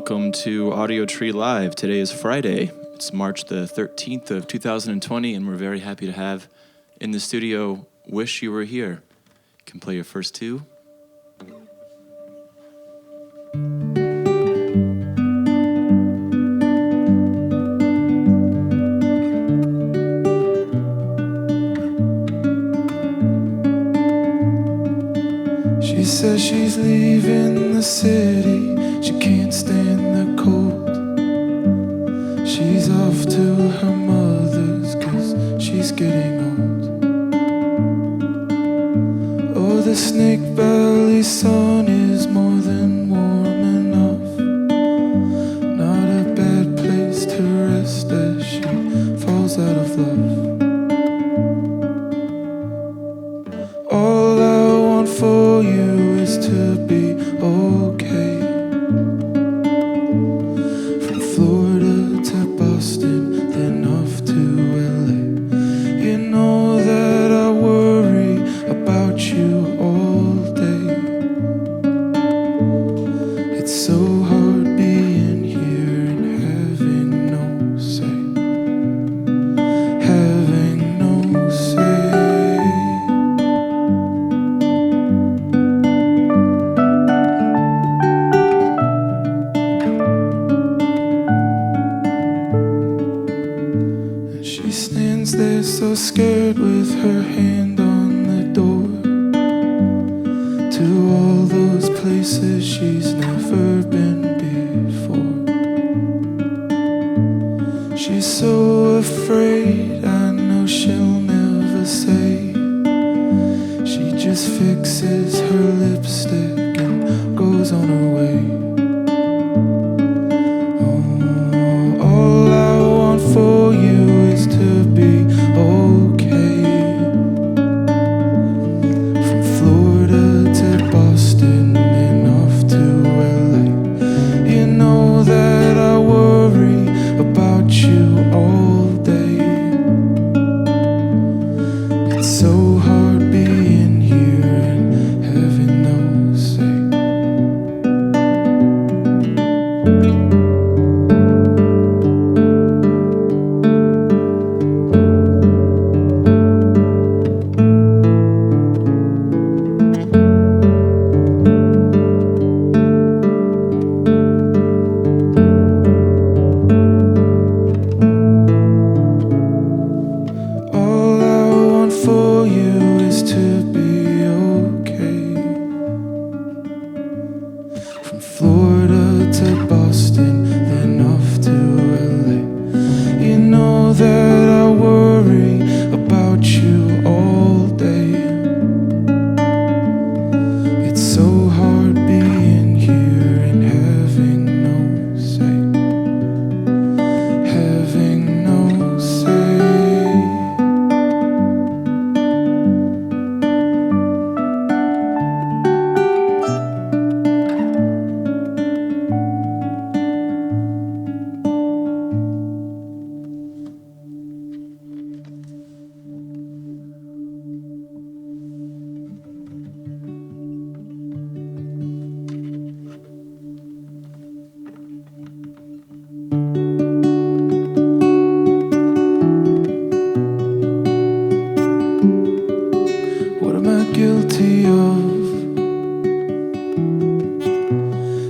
welcome to Audiotree Live. Today is Friday. It's March the 13th of 2020, and we're very happy to have in the studio Wish You Were Here. You can play your first two. She says she's leaving the city, she can't stand the cold. She's off to her mother's 'cause she's getting old. Oh, the Snake Valley sun is more than warm enough. Not a bad place to rest as she falls out of love. All I want for you is to be okay. From Florida to Boston, then off to LA. You know that I worry about you all day. It's so hard being here and having no say. Having no say. She stands there so scared with her hand on the door to all those places she's never been before. She's so afraid, I know she'll never say. She just fixes her lipstick and goes on her way. All I want for you is to be okay. From Florida to Boston and off to LA. You know that I worry about you all day. It's so hard being here and having no say. All I want for you is to be okay. From Florida to Boston, then off to LA. You know that I worry about you all day. It's so hard being here and having no say. Having no say. What am I guilty of?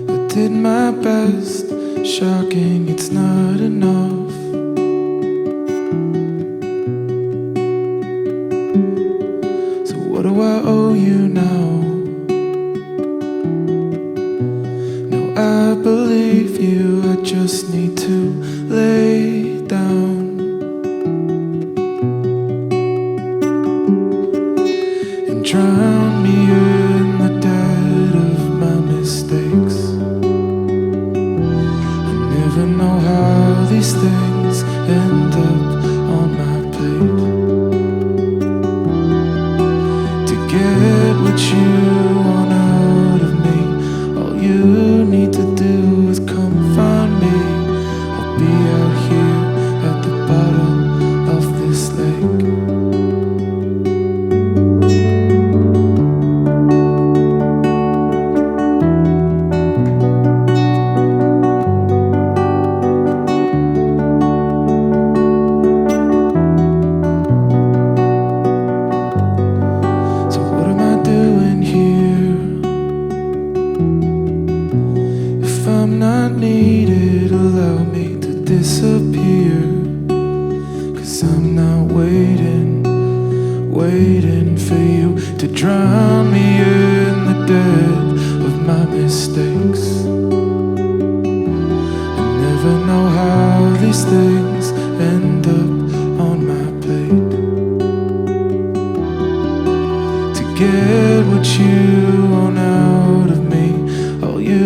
I did my best, shocking it's not enough. So what do I owe you now? No, I believe you, I just need to lay down and drown me in the dead of my mistakes. I never know how these things end up on my plate. To get what you want out of me, all you need to do is come find me. I'll be out here at the bottom of this lake. need it, allow me to disappear. 'Cause I'm not waiting for you to drown me in the dead of my mistakes. I never know how these things end up on my plate. To get what you want out of me, all you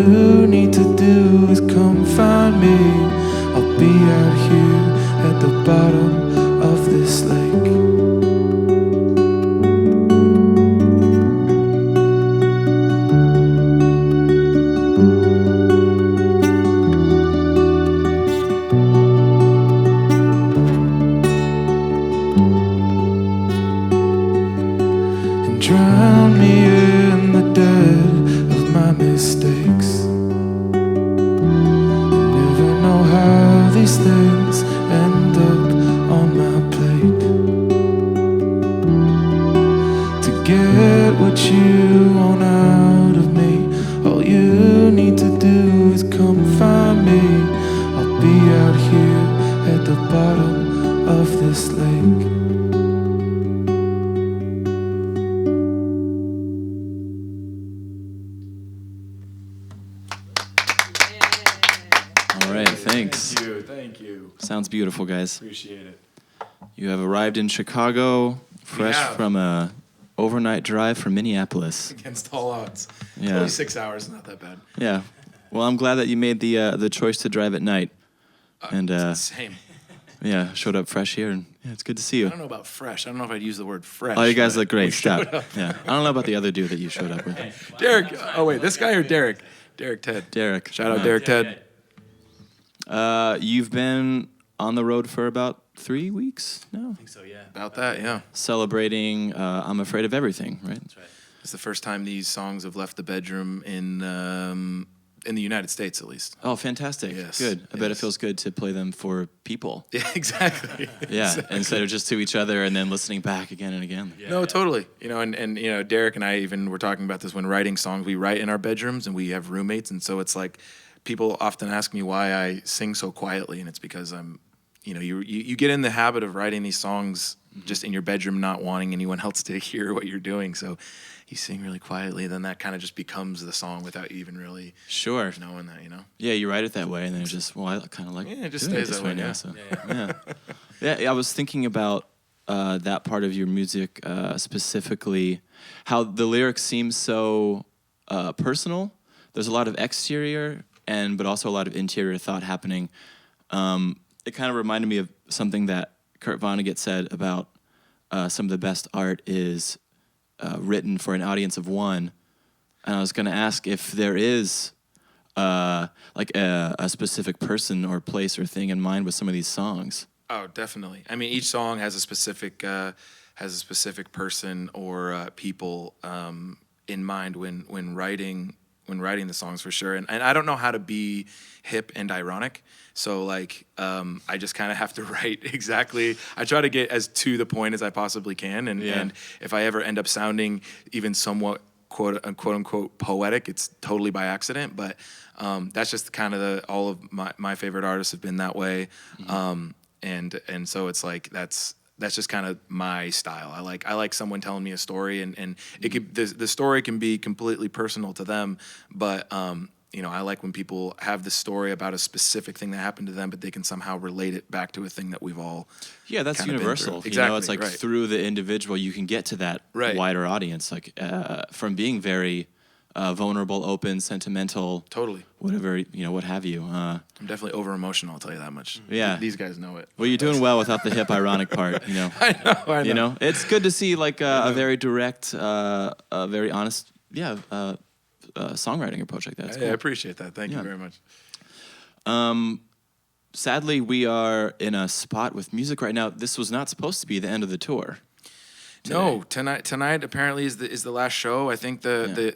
need to do is come find me. I'll be out here at the bottom of this lake. Drown me in the dead of my mistakes. I never know how these things end up on my plate. To get what you want out of me, all you need to do is come find me. I'll be out here at the bottom of this lake. Thanks. Thank you. Sounds beautiful, guys. Appreciate it. You have arrived in Chicago, fresh from a overnight drive from Minneapolis. Against all odds. Yeah. Only 6 hours, not that bad. Yeah. Well, I'm glad that you made the choice to drive at night. Same. Yeah, showed up fresh here, and yeah, it's good to see you. I don't know about fresh. I don't know if I'd use the word fresh. Oh, you guys look great. Stop. Yeah. I don't know about the other dude that you showed up with. Derek. Oh, wait, this guy or Derek? Derek Ted. Derek. Shout out Derek Ted. You've been on the road for about 3 weeks now? I think so, yeah. About that, yeah. Celebrating I'm Afraid of Everything, right? That's right. It's the first time these songs have left the bedroom in the United States, at least. Oh, fantastic. Yes. Good. I bet it Yes. feels good to play them for people. Yeah, exactly. Yeah, Exactly. instead of just to each other and then listening back again and again. Yeah, No, yeah. totally. You know, and you know, Derek and I even were talking about this when writing songs. We write in our bedrooms, and we have roommates, and so it's like people often ask me why I sing so quietly, and it's because I'm, you know, you get in the habit of writing these songs just in your bedroom, not wanting anyone else to hear what you're doing. So you sing really quietly, then that kind of just becomes the song without you even really Sure. knowing that, you know. Yeah, you write it that way, and then it's just, well, I kind of like Yeah, it just doing it stays this that way way, now. yeah. So, Yeah, yeah. I was thinking about that part of your music specifically, how the lyrics seem so personal. There's a lot of exterior, but also a lot of interior thought happening. It kind of reminded me of something that Kurt Vonnegut said about some of the best art is written for an audience of one. And I was going to ask if there is like a specific person or place or thing in mind with some of these songs. Oh, definitely. I mean, each song has a specific person or people in mind when writing the songs, for sure. And I don't know how to be hip and ironic, so like I just kind of have to write exactly. I try to get as to the point as I possibly can, and if I ever end up sounding even somewhat quote unquote poetic, it's totally by accident. But that's just kind of all of my favorite artists have been that way. And so it's like that's just kind of my style. I like someone telling me a story, and it could, the story can be completely personal to them, but you know, I like when people have the story about a specific thing that happened to them, but they can somehow relate it back to a thing that we've all that's kinda been universal. through. You know, it's like Exactly, right. through the individual you can get to that Right. wider audience, like from being very vulnerable, open, sentimental, Totally. whatever, you know, what have you. I'm definitely over emotional, I'll tell you that much. Yeah. These guys know it. Well, you're doing well without the hip ironic part, you know. I know. You know, it's good to see like a very direct, a very honest, songwriting approach like that. It's I cool. appreciate that. Thank you very much. Sadly, we are in a spot with music right now. This was not supposed to be the end of the tour. No, tonight apparently is the last show. I think I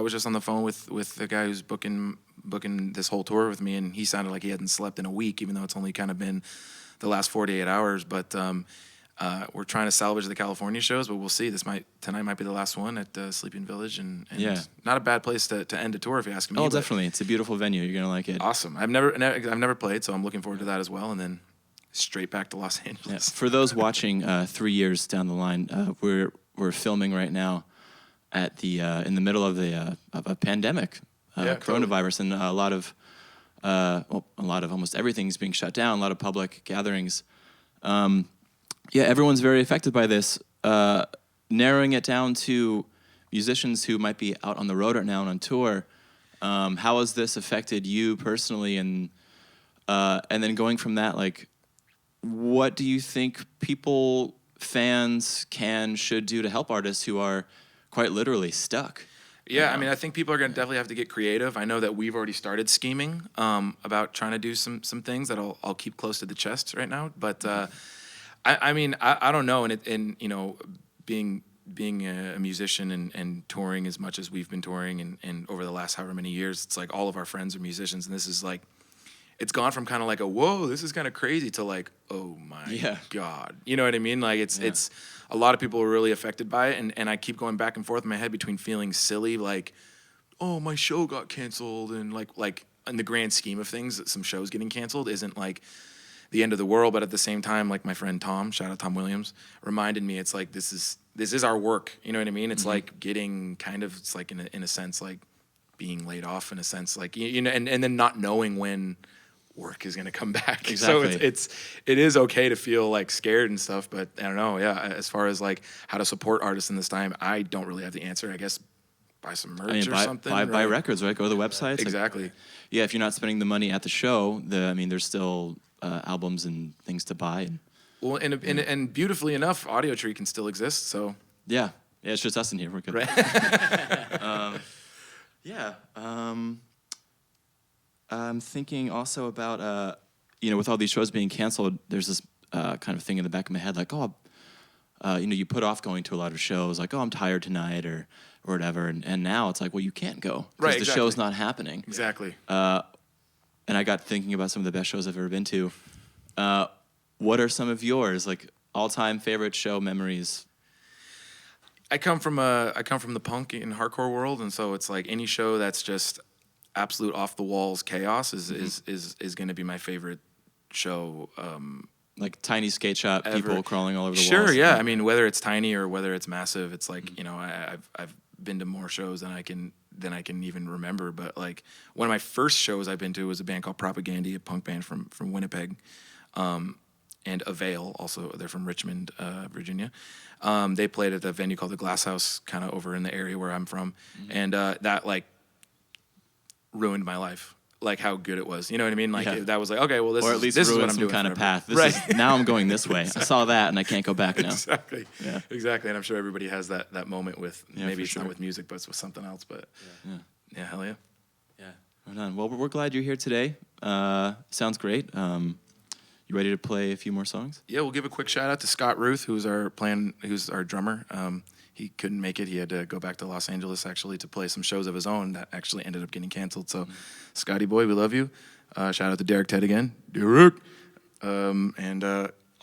was just on the phone with the guy who's booking this whole tour with me, and he sounded like he hadn't slept in a week, even though it's only kind of been the last 48 hours. But we're trying to salvage the California shows, but we'll see. Tonight might be the last one at Sleeping Village, and Yeah. not a bad place to end a tour if you ask me. Oh, but definitely. It's a beautiful venue. You're gonna like it. awesome. I've never played, so I'm looking forward to that as well. And then straight back to Los Angeles. Yeah. For those watching 3 years down the line, we're filming right now at the in the middle of of a pandemic, coronavirus, and a lot of almost everything's being shut down. A lot of public gatherings. Everyone's very affected by this. Narrowing it down to musicians who might be out on the road right now and on tour, how has this affected you personally? And then going from that, like, what do you think people, fans, should do to help artists who are quite literally stuck? Yeah, I mean, I think people are going to definitely have to get creative. I know that we've already started scheming about trying to do some things that I'll keep close to the chest right now. But I mean, I don't know. And you know, being a musician and touring as much as we've been touring and over the last however many years, it's like all of our friends are musicians, and this is like, it's gone from kind of like a whoa, this is kind of crazy to like, oh my God, you know what I mean? Like it's a lot of people are really affected by it, and I keep going back and forth in my head between feeling silly, like, oh, my show got canceled, and like in the grand scheme of things, some shows getting canceled isn't like the end of the world, but at the same time, like my friend Tom, shout out Tom Williams, reminded me, it's like this is our work, you know what I mean? It's like getting kind of, it's like in a sense like being laid off in a sense, like you know, and then not knowing when work is going to come back. Exactly. So it is okay to feel like scared and stuff, but I don't know. Yeah. As far as like how to support artists in this time, I don't really have the answer. I guess buy some merch or something. Buy records, right? Go to the websites. Exactly. Like, yeah. If you're not spending the money at the show, there's still albums and things to buy. Well, and beautifully enough, Audiotree can still exist. So yeah, it's just us in here. We're good. Right. I'm thinking also about, with all these shows being canceled, there's this kind of thing in the back of my head, like, you put off going to a lot of shows, like, I'm tired tonight or whatever, and now it's like, well, you can't go because the show's not happening. Exactly. And I got thinking about some of the best shows I've ever been to. What are some of yours, like, all-time favorite show memories? I come from the punk and hardcore world, and so it's like any show that's just absolute off the walls chaos is going to be my favorite show. Like tiny skate shop, ever. People crawling all over the walls. Sure, yeah. I mean, whether it's tiny or whether it's massive, it's like I've been to more shows than I can even remember. But like one of my first shows I've been to was a band called Propaganda, a punk band from Winnipeg, and Avail, also they're from Richmond, Virginia. They played at a venue called the Glass House, kind of over in the area where I'm from, and that like ruined my life, like how good it was. You know what I mean? Like that was like, okay, well, this is what I'm doing kind of forever. path. Now I'm going this way. I saw that and I can't go back now. Exactly. Yeah. Exactly. And I'm sure everybody has that moment with maybe it's sure. not with music, but it's with something else. But yeah, hell yeah. Yeah. Right on. Well, we're glad you're here today. Sounds great. You ready to play a few more songs? Yeah, we'll give a quick shout out to Scott Ruth, who's our drummer. He couldn't make it. He had to go back to Los Angeles actually to play some shows of his own that actually ended up getting canceled. So, Scotty boy, we love you. Shout out to Derek Ted again. Derek. And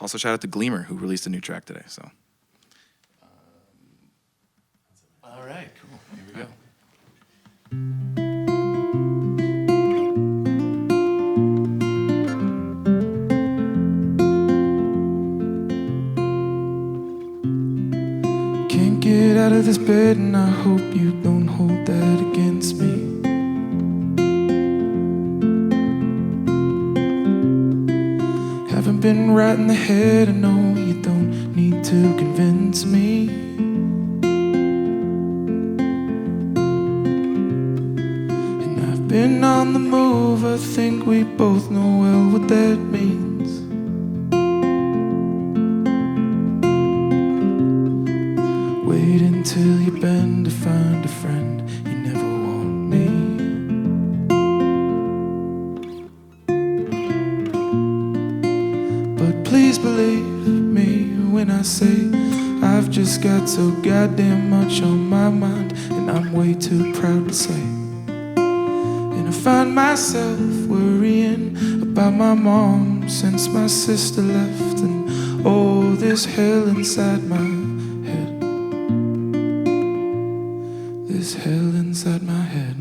also shout out to Gleamer, who released a new track today. So. All right, cool. Here we go. Get out of this bed, and I hope you don't hold that against me. Haven't been right in the head, I know you don't need to convince me. And I've been on the move, I think we both know well what that means. Wait until you bend to find a friend, you never want me. But please believe me when I say I've just got so goddamn much on my mind, and I'm way too proud to say. And I find myself worrying about my mom since my sister left, and oh, this hell inside my head. This hell inside my head.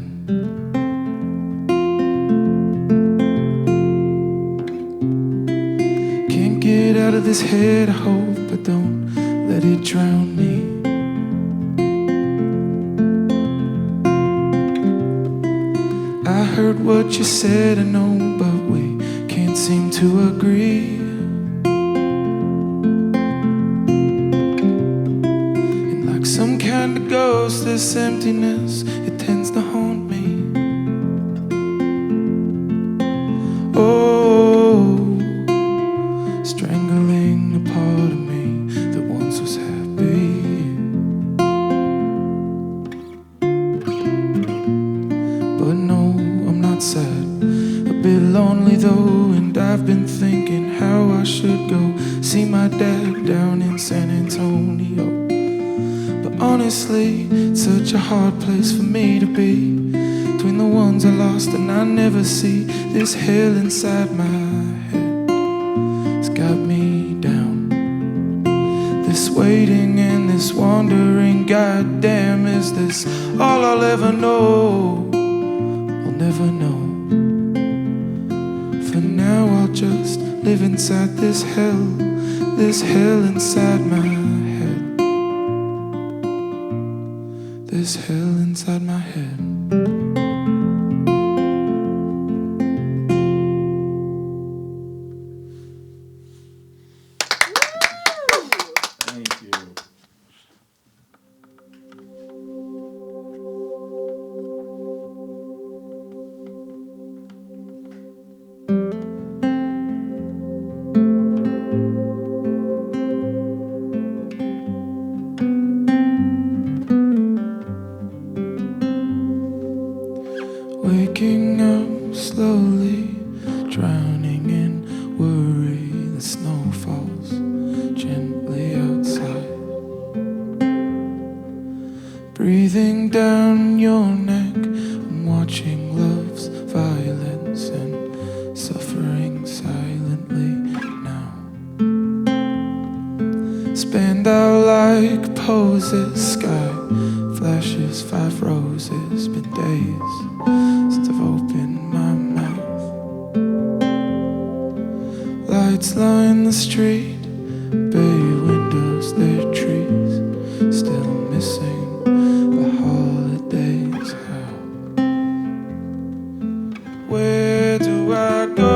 Can't get out of this head, I hope I don't let it drown me. I heard what you said, I know, but we can't seem to agree. And like some kind of ghost, this emptiness, it tends to haunt me. Oh, strangling a part of me that once was happy. But no, I'm not sad, a bit lonely though. And I've been thinking how I should go see my dad down in San Antonio. But honestly, it's such a hard place for me to be, between the ones I lost and I never see. This hell inside my head has got me down. This waiting and this wandering, goddamn, is this all I'll ever know? I'll never know. For now I'll just live inside this hell inside my head. This hell inside my head. Waking up slowly, drowning in worry. The snow falls gently outside, breathing down your neck. I'm watching love's violence and suffering silently now. Spanned out like poses, sky flashes, 5 roses. Been days since I've opened my mouth. Lights line the street, bay windows, their trees, still missing the holidays. How? Where do I go?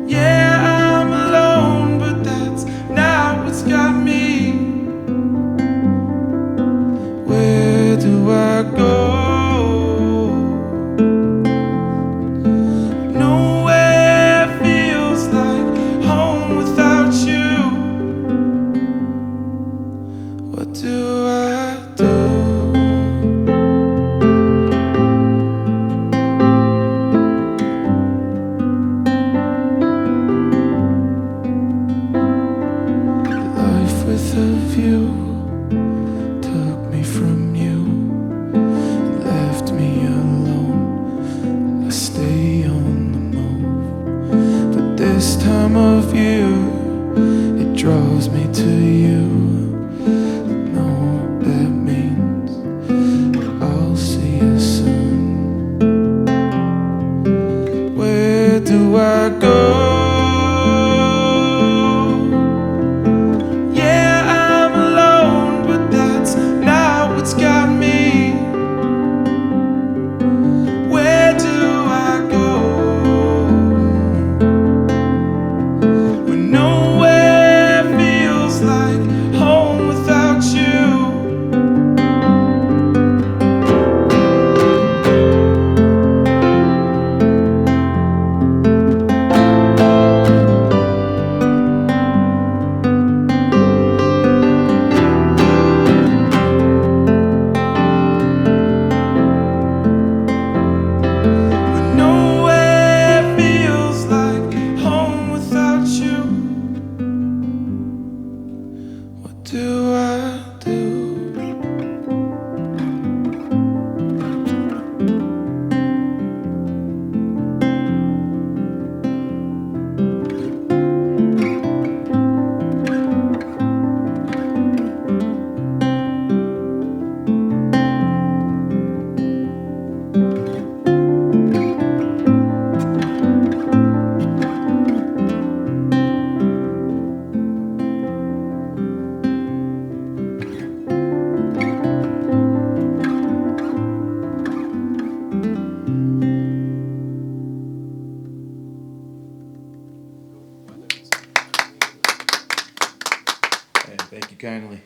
Yeah, I'm alone, but that's not what's got me. Where do I go? Nowhere feels like home without you. What do I do? Life with a view took me from you, left me alone. I stay on the move, but this time of year it draws me to you. Know what that means. I'll see you soon. Where do I go? Yeah, I'm alone, but that's not what's got me. Where do I go when no kindly.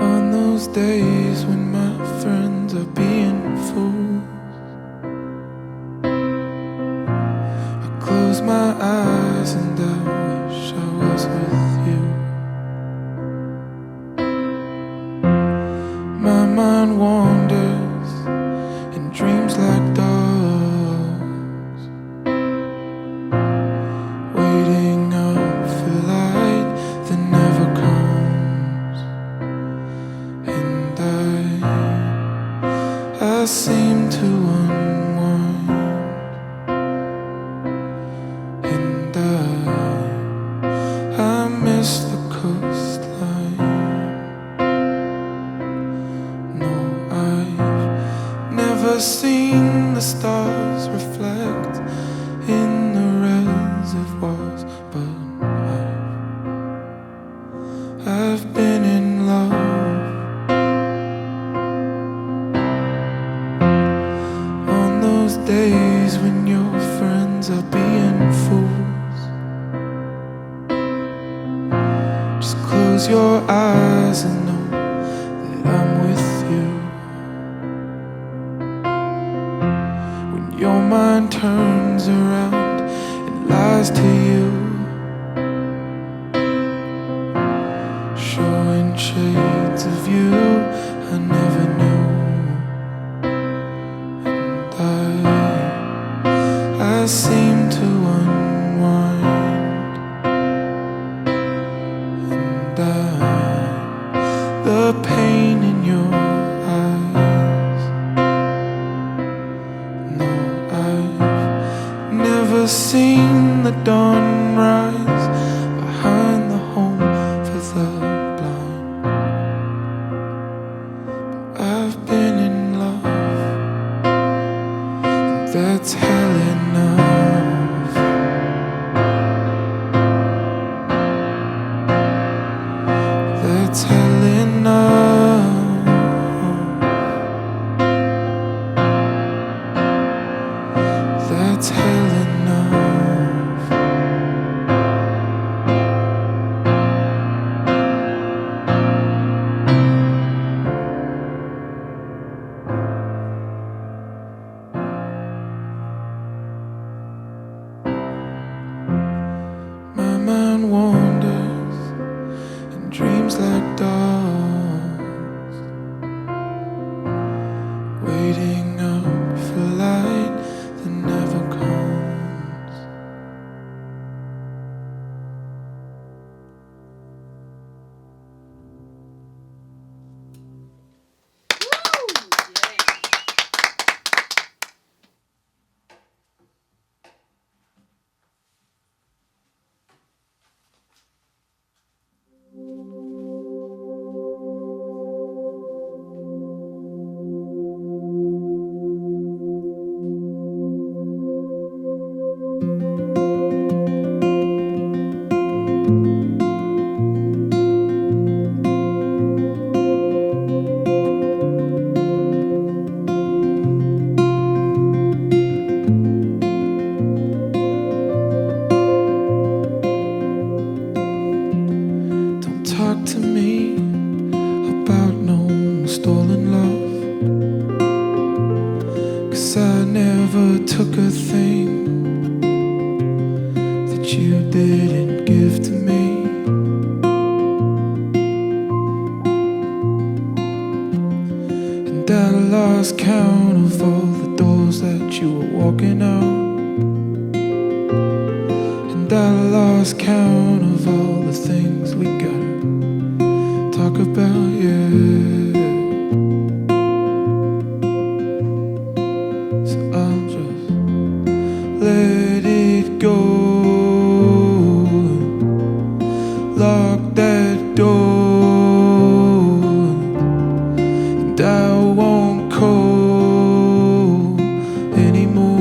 On those days when my friends are being fools, I close my eyes and I wish I was with you. My mind wanders in dreams like dogs, waiting up for light that never comes. And I seem to unwind, and I miss the coastline. No, I've never seen the stars reflect in the reservoirs, but I've been in love. On those days when your friends are being fools, just close your eyes and know that I'm with you. When your mind turns around and lies to you, showing shades of you I never knew. And I seem to unwind, and the pain in your eyes. No, I've never seen the dawn rise behind the home for the blind. But I've been in love, and that's hell enough. That's hell enough. That's hell enough. My mind wanders and dreams like dogs, waiting up for light that never comes. lost count of all the things we gotta talk about, yeah. So I'll just let it go, lock that door, and I won't call anymore.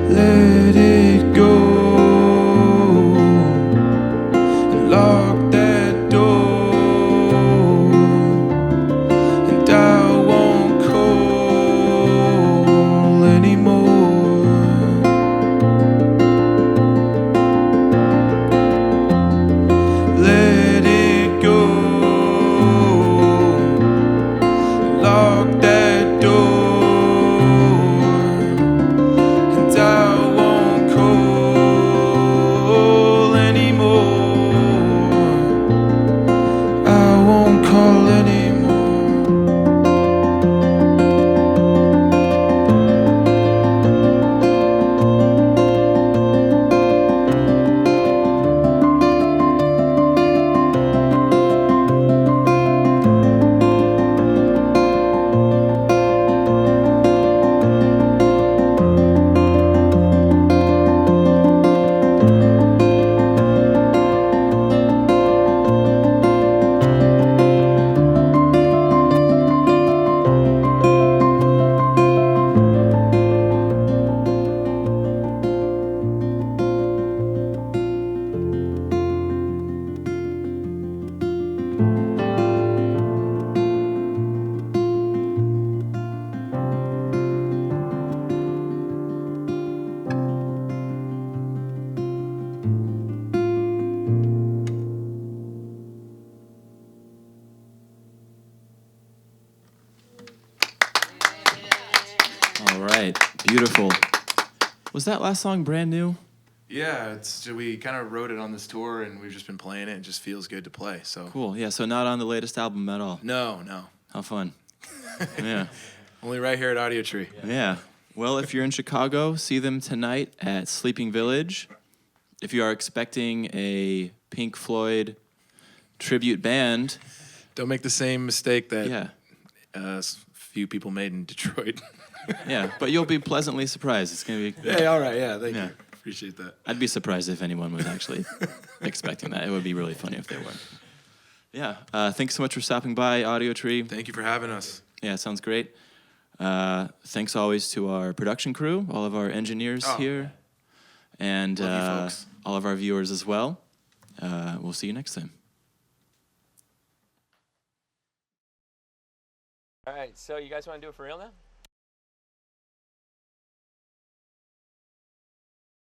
Let it go, and lock that door, and I won't call anymore. Let it go, lock that door, and I won't call anymore. I won't call anymore. All right, beautiful. Was that last song brand new? Yeah, we kind of wrote it on this tour, and we've just been playing it. It just feels good to play. So Cool. Yeah, so not on the latest album at all. no, How fun. Yeah. only right here at Audiotree. Yeah. Well, if you're in Chicago, see them tonight at Sleeping Village. If you are expecting a Pink Floyd tribute band, Don't make the same mistake that yeah. few people made in Detroit. Yeah, but you'll be pleasantly surprised. It's going to be Hey, all right, yeah, thank Yeah. you. Appreciate that. I'd be surprised if anyone was actually expecting that. It would be really funny if they were. Yeah. Thanks so much for stopping by, Audiotree. Thank you for having us. Yeah, it sounds great. Thanks always to our production crew, all of our engineers here, and Love you folks. all of our viewers as well. We'll see you next time. All right, so you guys want to do it for real now?